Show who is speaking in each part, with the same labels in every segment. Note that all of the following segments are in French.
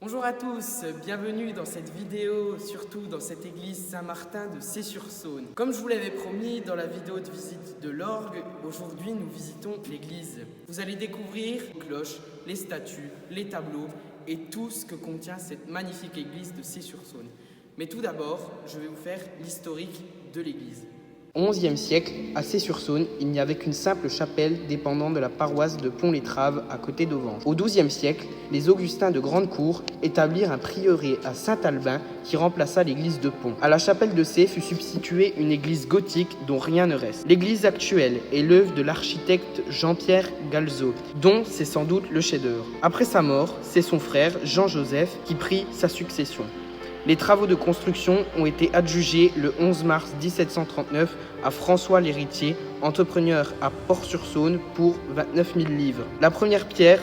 Speaker 1: Bonjour à tous, bienvenue dans cette vidéo, surtout dans cette église Saint-Martin de Cey-sur-Saône. Comme je vous l'avais promis dans la vidéo de visite de l'orgue, aujourd'hui nous visitons l'église. Vous allez découvrir les cloches, les statues, les tableaux et tout ce que contient cette magnifique église de Cey-sur-Saône. Mais tout d'abord, je vais vous faire l'historique de l'église. Au XIe siècle, à Cey-sur-Saône, il n'y avait qu'une simple chapelle dépendant de la paroisse de Pont-les-Traves à côté d'Auvange. Au XIIe siècle, les Augustins de Grande-Cour établirent un prieuré à Saint-Albin qui remplaça l'église de Pont. À la chapelle de Cey fut substituée une église gothique dont rien ne reste. L'église actuelle est l'œuvre de l'architecte Jean-Pierre Galzeau, dont c'est sans doute le chef-d'œuvre. Après sa mort, c'est son frère Jean-Joseph qui prit sa succession. Les travaux de construction ont été adjugés le 11 mars 1739 à François l'Héritier, entrepreneur à Port-sur-Saône, pour 29 000 livres. La première pierre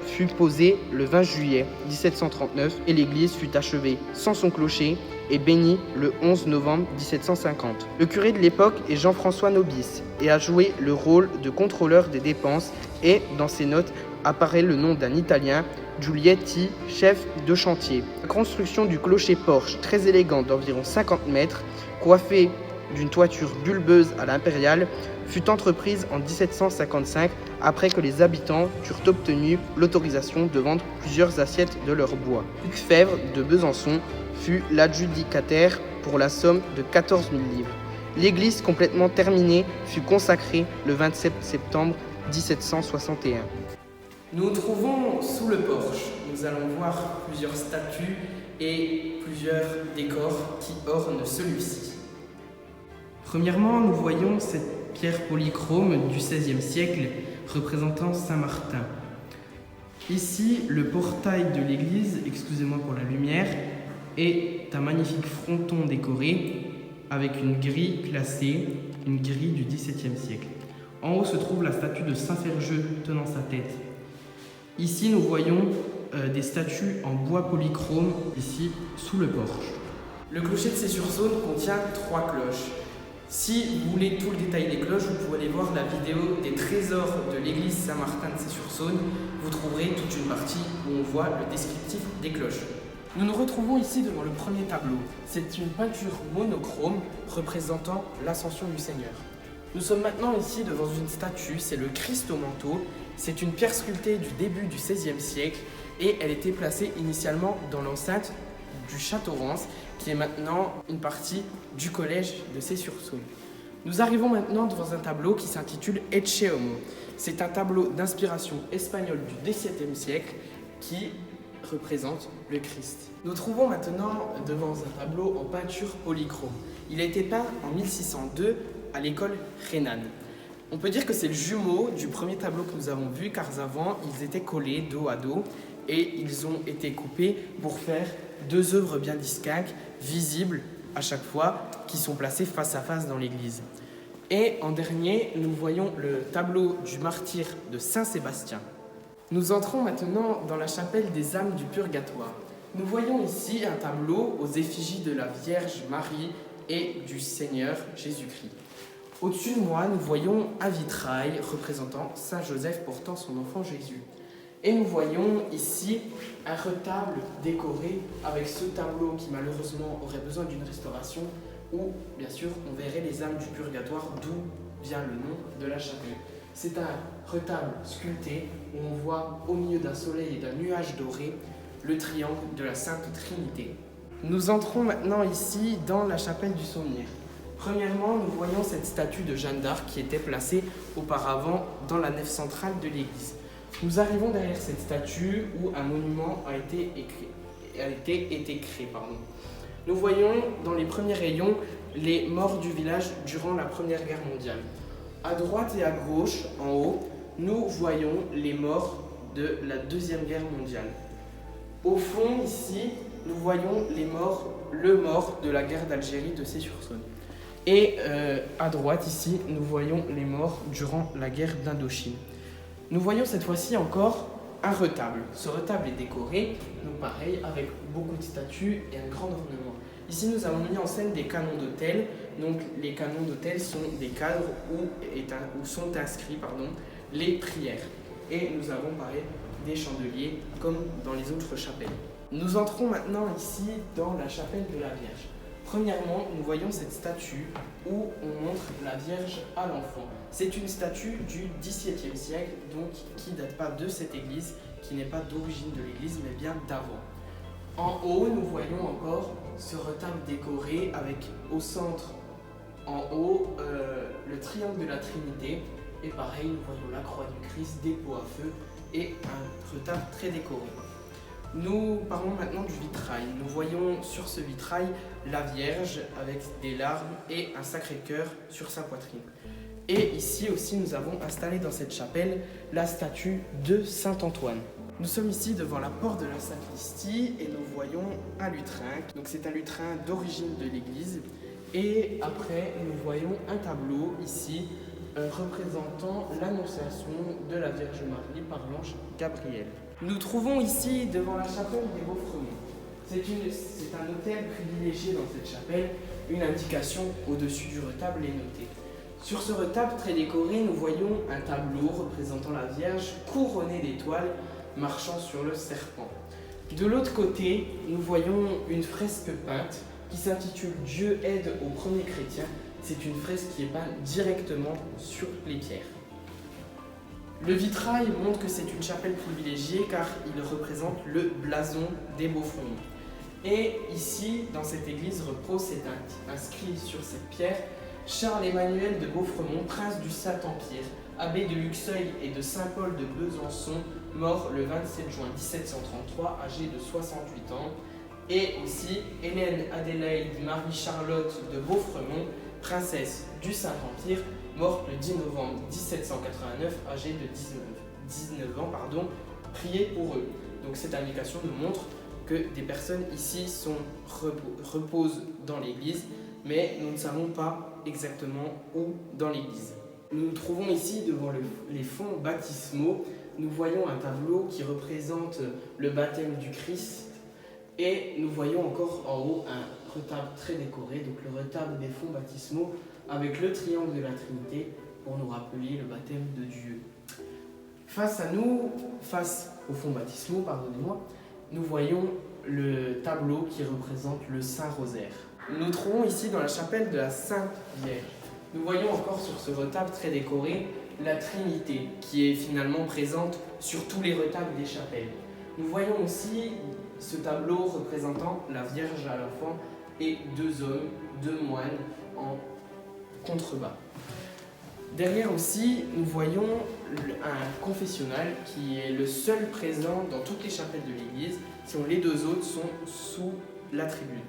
Speaker 1: fut posée le 20 juillet 1739 et l'église fut achevée sans son clocher et bénie le 11 novembre 1750. Le curé de l'époque est Jean-François Nobis et a joué le rôle de contrôleur des dépenses et, dans ses notes, apparaît le nom d'un Italien, Giulietti, chef de chantier. La construction du clocher-porche, très élégant d'environ 50 mètres, coiffé d'une toiture bulbeuse à l'impériale, fut entreprise en 1755 après que les habitants eurent obtenu l'autorisation de vendre plusieurs assiettes de leur bois. Hugues Fèvre de Besançon fut l'adjudicataire pour la somme de 14 000 livres. L'église complètement terminée fut consacrée le 27 septembre 1761. Nous nous trouvons sous le porche. Nous allons voir plusieurs statues et plusieurs décors qui ornent celui-ci. Premièrement, nous voyons cette pierre polychrome du XVIe siècle représentant Saint-Martin. Ici, le portail de l'église, excusez-moi pour la lumière, est un magnifique fronton décoré avec une grille classée, une grille du XVIIe siècle. En haut se trouve la statue de Saint-Ferjeux tenant sa tête. Ici, nous voyons des statues en bois polychrome, ici, sous le porche. Le clocher de Cey-sur-Saône contient 3 cloches. Si vous voulez tout le détail des cloches, vous pouvez aller voir la vidéo des trésors de l'église Saint-Martin de Cey-sur-Saône. Vous trouverez toute une partie où on voit le descriptif des cloches. Nous nous retrouvons ici devant le premier tableau. C'est une peinture monochrome représentant l'ascension du Seigneur. Nous sommes maintenant ici devant une statue, c'est le Christ au manteau. C'est une pierre sculptée du début du XVIe siècle et elle était placée initialement dans l'enceinte du château Rance, qui est maintenant une partie du collège de Cey-sur-Saône. Nous arrivons maintenant devant un tableau qui s'intitule Ecce Homo. C'est un tableau d'inspiration espagnole du XVIIe siècle qui représente le Christ. Nous trouvons maintenant devant un tableau en peinture polychrome. Il a été peint en 1602 à l'école rhénane. On peut dire que c'est le jumeau du premier tableau que nous avons vu, car avant, ils étaient collés dos à dos et ils ont été coupés pour faire 2 œuvres bien distinctes, visibles à chaque fois, qui sont placées face à face dans l'église. Et en dernier, nous voyons le tableau du martyr de Saint-Sébastien. Nous entrons maintenant dans la chapelle des âmes du purgatoire. Nous voyons ici un tableau aux effigies de la Vierge Marie et du Seigneur Jésus-Christ. Au-dessus de moi, nous voyons un vitrail représentant Saint Joseph portant son enfant Jésus. Et nous voyons ici un retable décoré avec ce tableau qui malheureusement aurait besoin d'une restauration où, bien sûr, on verrait les âmes du purgatoire, d'où vient le nom de la chapelle. C'est un retable sculpté où on voit au milieu d'un soleil et d'un nuage doré le triangle de la Sainte Trinité. Nous entrons maintenant ici dans la chapelle du Saunier. Premièrement, nous voyons cette statue de Jeanne d'Arc qui était placée auparavant dans la nef centrale de l'église. Nous arrivons derrière cette statue où un monument a été créé. Nous voyons dans les premiers rayons les morts du village durant la Première Guerre mondiale. À droite et à gauche, en haut, nous voyons les morts de la Deuxième Guerre mondiale. Au fond, ici, nous voyons le mort de la guerre d'Algérie de Cey-sur-Saône. Et à droite, ici, nous voyons les morts durant la guerre d'Indochine. Nous voyons cette fois-ci encore un retable. Ce retable est décoré, donc pareil, avec beaucoup de statues et un grand ornement. Ici, nous avons mis en scène des canons d'autel. Donc, les canons d'autel sont des cadres où sont inscrits les prières. Et nous avons pareil des chandeliers comme dans les autres chapelles. Nous entrons maintenant ici dans la chapelle de la Vierge. Premièrement, nous voyons cette statue où on montre la Vierge à l'enfant. C'est une statue du XVIIe siècle, donc qui ne date pas de cette église, qui n'est pas d'origine de l'église, mais bien d'avant. En haut, nous voyons encore ce retable décoré avec au centre, en haut, le triangle de la Trinité. Et pareil, nous voyons la croix du Christ, des pots à feu et un retable très décoré. Nous parlons maintenant du vitrail. Nous voyons sur ce vitrail la Vierge avec des larmes et un Sacré-Cœur sur sa poitrine. Et ici aussi, nous avons installé dans cette chapelle la statue de Saint Antoine. Nous sommes ici devant la porte de la sacristie et nous voyons un lutrin. Donc c'est un lutrin d'origine de l'église. Et après, nous voyons un tableau ici représentant l'annonciation de la Vierge Marie par l'ange Gabriel. Nous trouvons ici devant la chapelle des Beaufremont. C'est un hôtel privilégié dans cette chapelle. Une indication au-dessus du retable est notée. Sur ce retable très décoré, nous voyons un tableau représentant la Vierge couronnée d'étoiles marchant sur le serpent. De l'autre côté, nous voyons une fresque peinte qui s'intitule « Dieu aide aux premiers chrétiens ». C'est une fresque qui est peinte directement sur les pierres. Le vitrail montre que c'est une chapelle privilégiée car il représente le blason des Beaufremont. Et ici, dans cette église, repose, c'est inscrit sur cette pierre, Charles-Emmanuel de Beaufremont, prince du Saint-Empire, abbé de Luxeuil et de Saint-Paul de Besançon, mort le 27 juin 1733, âgé de 68 ans. Et aussi Hélène Adélaïde Marie-Charlotte de Beaufremont, princesse du Saint-Empire, morte le 10 novembre 1789, âgée de 19 ans. Priez pour eux. Donc cette indication nous montre que des personnes ici reposent dans l'église, mais nous ne savons pas exactement où dans l'église. Nous nous trouvons ici devant les fonts baptismaux. Nous voyons un tableau qui représente le baptême du Christ et nous voyons encore en haut un retable très décoré, donc le retable des fonts baptismaux avec le triangle de la Trinité pour nous rappeler le baptême de Dieu. Face aux fonts baptismaux, nous voyons le tableau qui représente le Saint-Rosaire. Nous nous trouvons ici dans la chapelle de la Sainte Vierge. Nous voyons encore sur ce retable très décoré la Trinité qui est finalement présente sur tous les retables des chapelles. Nous voyons aussi ce tableau représentant la Vierge à l'enfant et deux hommes, deux moines en contrebas. Derrière aussi, nous voyons un confessionnal qui est le seul présent dans toutes les chapelles de l'église, sinon les deux autres sont sous la tribune.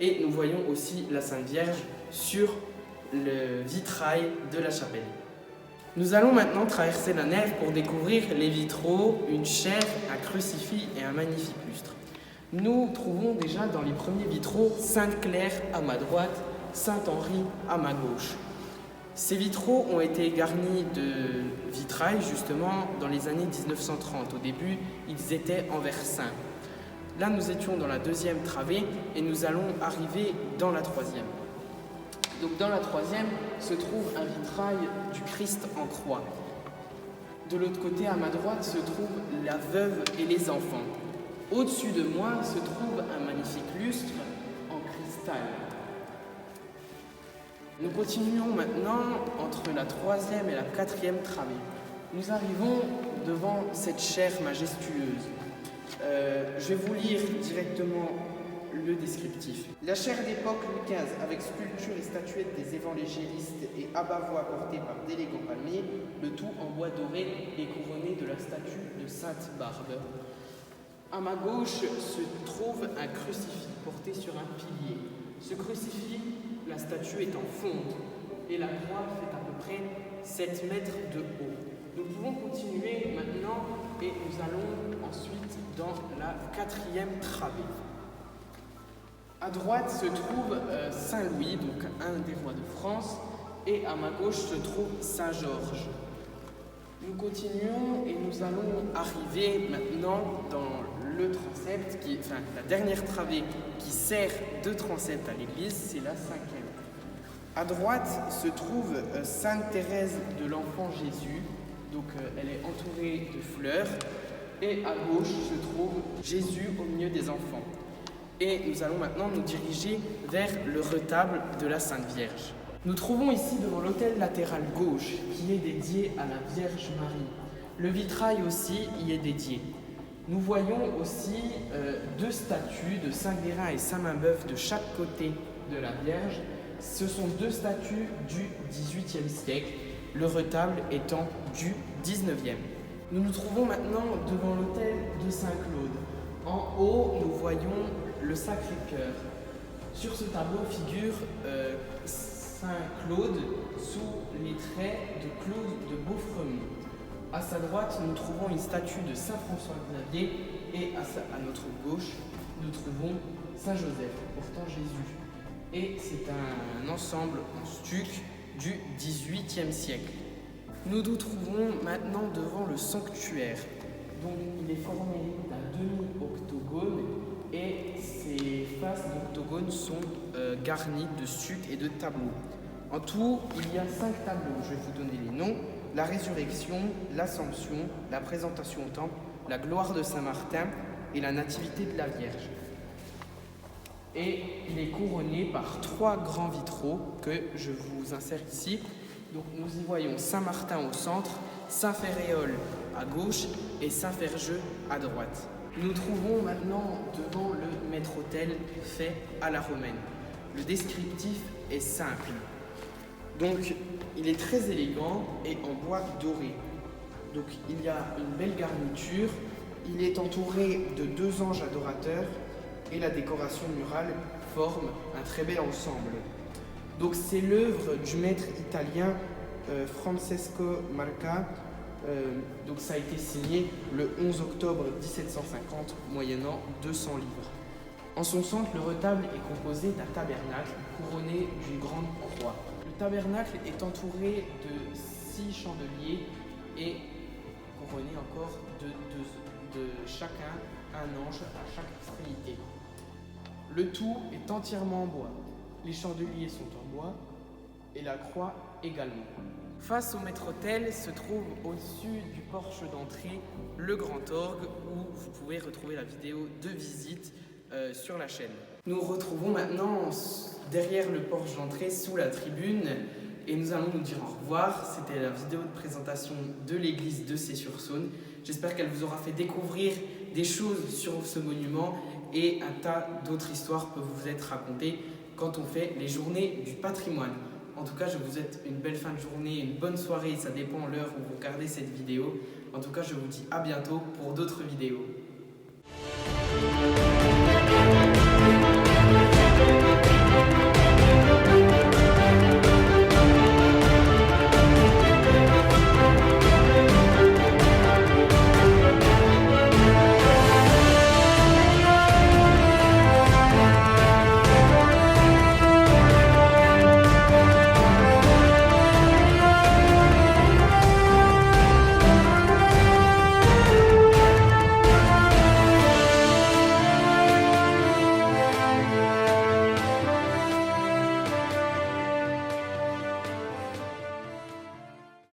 Speaker 1: Et nous voyons aussi la Sainte Vierge sur le vitrail de la chapelle. Nous allons maintenant traverser la nef pour découvrir les vitraux, une chaire, un crucifix et un magnifique lustre. Nous trouvons déjà dans les premiers vitraux Sainte-Claire à ma droite, Saint-Henri à ma gauche. Ces vitraux ont été garnis de vitrail justement dans les années 1930. Au début, ils étaient en verre saint. Là, nous étions dans la deuxième travée et nous allons arriver dans la troisième. Donc dans la troisième se trouve un vitrail du Christ en croix. De l'autre côté, à ma droite, se trouve la veuve et les enfants. Au-dessus de moi se trouve un magnifique lustre en cristal. Nous continuons maintenant entre la troisième et la quatrième travée. Nous arrivons devant cette chaire majestueuse. Je vais vous lire directement le descriptif. La chaire d'époque Louis XV, avec sculpture et statuettes des évangélistes et abat-voix portés par d'élégants palmiers, le tout en bois doré et couronné de la statue de Sainte Barbe. À ma gauche se trouve un crucifix porté sur un pilier. Ce crucifix, la statue est en fonte et la croix fait à peu près 7 mètres de haut. Nous pouvons continuer maintenant et nous allons ensuite dans la quatrième travée. À droite se trouve Saint-Louis, donc un des rois de France, et à ma gauche se trouve Saint-Georges. Nous continuons et nous allons arriver maintenant dans le transept, la dernière travée qui sert de transept à l'église, c'est la cinquième. À droite se trouve Sainte Thérèse de l'Enfant Jésus, donc elle est entourée de fleurs. Et à gauche se trouve Jésus au milieu des enfants. Et nous allons maintenant nous diriger vers le retable de la Sainte Vierge. Nous trouvons ici devant l'autel latéral gauche qui est dédié à la Vierge Marie. Le vitrail aussi y est dédié. Nous voyons aussi deux statues de Saint Guérin et Saint Main-Bœuf de chaque côté de la Vierge. Ce sont deux statues du XVIIIe siècle, le retable étant du XIXe. Nous nous trouvons maintenant devant l'autel de Saint-Claude. En haut, nous voyons le Sacré-Cœur. Sur ce tableau figure Saint-Claude sous les traits de Claude de Beauffremont. À sa droite, nous trouvons une statue de Saint François Xavier et à notre gauche, nous trouvons Saint Joseph portant Jésus. Et c'est un ensemble en stuc du XVIIIe siècle. Nous nous trouvons maintenant devant le sanctuaire. Donc, il est formé d'un demi-octogone et ses faces d'octogone sont garnies de stuc et de tableaux. En tout, il y a 5 tableaux. Je vais vous donner les noms. La résurrection, l'ascension, la présentation au temple, la gloire de Saint-Martin et la nativité de la Vierge. Et il est couronné par 3 grands vitraux que je vous insère ici. Donc nous y voyons Saint-Martin au centre, Saint-Ferréol à gauche et Saint-Ferjeux à droite. Nous nous trouvons maintenant devant le maître-autel fait à la romaine. Le descriptif est simple. Donc il est très élégant et en bois doré. Donc il y a une belle garniture, il est entouré de 2 anges adorateurs et la décoration murale forme un très bel ensemble. Donc c'est l'œuvre du maître italien Francesco Marca. Donc ça a été signé le 11 octobre 1750 moyennant 200 livres. En son centre, le retable est composé d'un tabernacle couronné d'une grande croix. Le tabernacle est entouré de 6 chandeliers et couronné encore de chacun un ange à chaque extrémité. Le tout est entièrement en bois. Les chandeliers sont en bois et la croix également. Face au maître-autel se trouve au-dessus du porche d'entrée le grand orgue où vous pouvez retrouver la vidéo de visite sur la chaîne. Nous retrouvons maintenant derrière le porche d'entrée sous la tribune et nous allons nous dire au revoir. C'était la vidéo de présentation de l'église de Cey-sur-Saône. J'espère qu'elle vous aura fait découvrir des choses sur ce monument et un tas d'autres histoires peuvent vous être racontées quand on fait les journées du patrimoine. En tout cas, je vous souhaite une belle fin de journée, une bonne soirée, ça dépend de l'heure où vous regardez cette vidéo. En tout cas, je vous dis à bientôt pour d'autres vidéos.